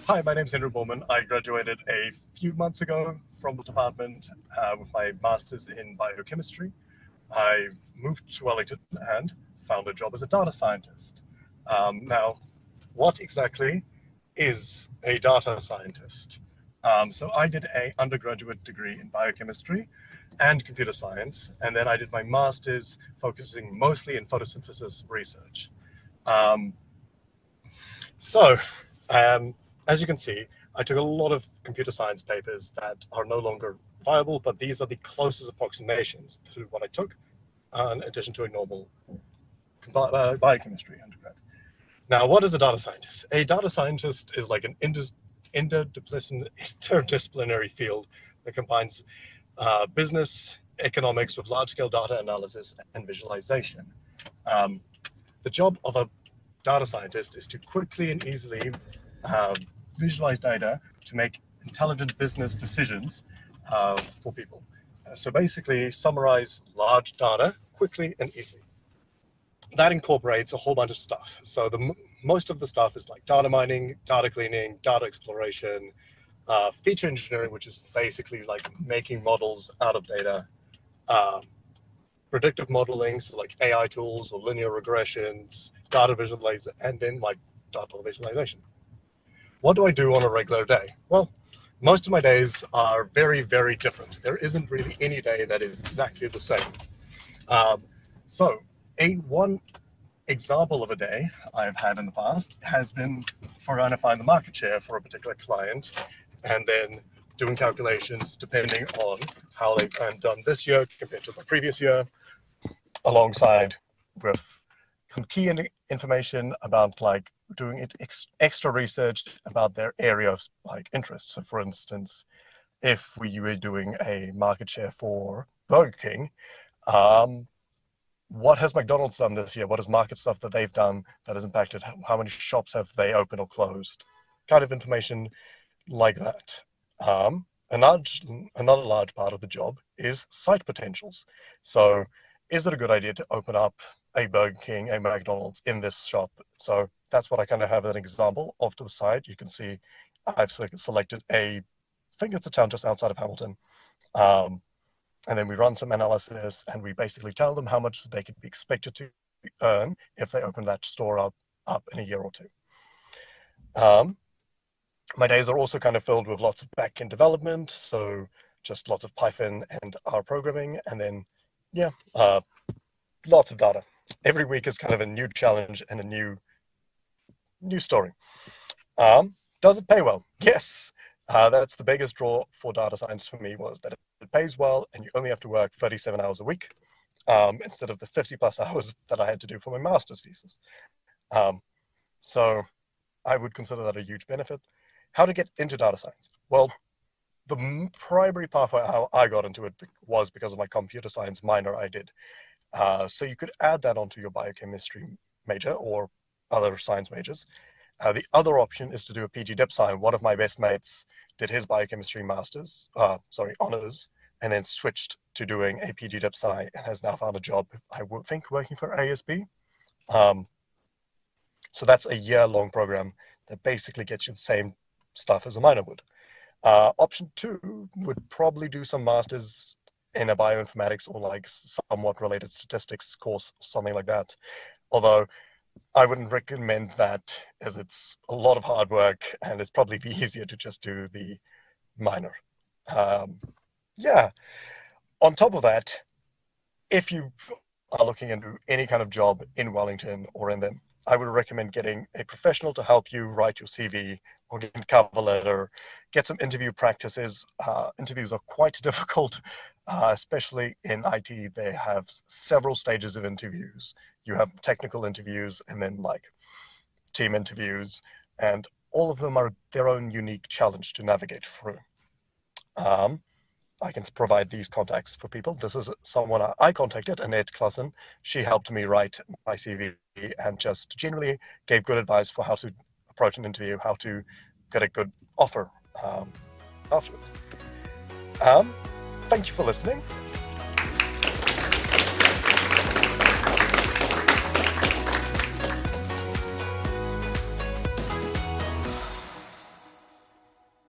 Hi, my name's Henru Bornman. I graduated a few months ago from the department with my master's in biochemistry. I've moved to Wellington and found a job as a data scientist. Now, what exactly is a data scientist? So I did an undergraduate degree in biochemistry and computer science, and then I did my master's focusing mostly in photosynthesis research. Um, so, as you can see, I took a lot of computer science papers that are no longer viable, but these are the closest approximations to what I took, in addition to a normal biochemistry undergrad. Now, what is a data scientist? A data scientist is like an interdisciplinary field that combines business economics with large-scale data analysis and visualization. The job of a data scientist is to quickly and easily visualize data to make intelligent business decisions for people. So basically, summarize large data quickly and easily. That incorporates a whole bunch of stuff. So most of the stuff is like data mining, data cleaning, data exploration, feature engineering, which is basically like making models out of data, predictive modeling, so like AI tools or linear regressions, data visualization, and then like data visualization. What do I do on a regular day? Well, most of my days are very, very different. There isn't really any day that is exactly the same. So one example of a day I've had in the past has been trying to find the market share for a particular client and then doing calculations depending on how they've done this year compared to the previous year, alongside with some key information about like doing extra research about their area of like interest. So for instance, if we were doing a market share for Burger King, what has McDonald's done this year? What is market stuff that they've done that has impacted? How many shops have they opened or closed? Kind of information like that. Another large part of the job is site potentials. So is it a good idea to open up a Burger King, a McDonald's in this shop? So that's what I kind of have as an example off to the side. You can see I've selected I think it's a town just outside of Hamilton. And then we run some analysis and we basically tell them how much they could be expected to earn if they open that store up in a year or two. My days are also kind of filled with lots of back-end development, so just lots of Python and R programming, and then, lots of data. Every week is kind of a new challenge and a new story. Does it pay well? Yes. That's the biggest draw for data science for me, was that it pays well and you only have to work 37 hours a week instead of the 50 plus hours that I had to do for my master's thesis. So I would consider that a huge benefit. How to get into data science? Well, the primary pathway how I got into it was because of my computer science minor I did. So you could add that onto your biochemistry major or other science majors. The other option is to do a PG Dip Sci. One of my best mates did his biochemistry honors, and then switched to doing a PG Dip Sci and has now found a job, I would think, working for ASB. So that's a year-long program that basically gets you the same stuff as a minor would. Option 2 would probably do some masters in a bioinformatics or like somewhat related statistics course, something like that. Although I wouldn't recommend that, as it's a lot of hard work and it's probably be easier to just do the minor. On top of that, if you are looking into any kind of job in Wellington or in them, I would recommend getting a professional to help you write your CV or get a cover letter, get some interview practices. Interviews are quite difficult, especially in IT. They have several stages of interviews. You have technical interviews and then like team interviews, and all of them are their own unique challenge to navigate through. I can provide these contacts for people. This is someone I contacted, Annette Klassen. She helped me write my CV and just generally gave good advice for how to approach an interview, how to get a good offer afterwards. Thank you for listening.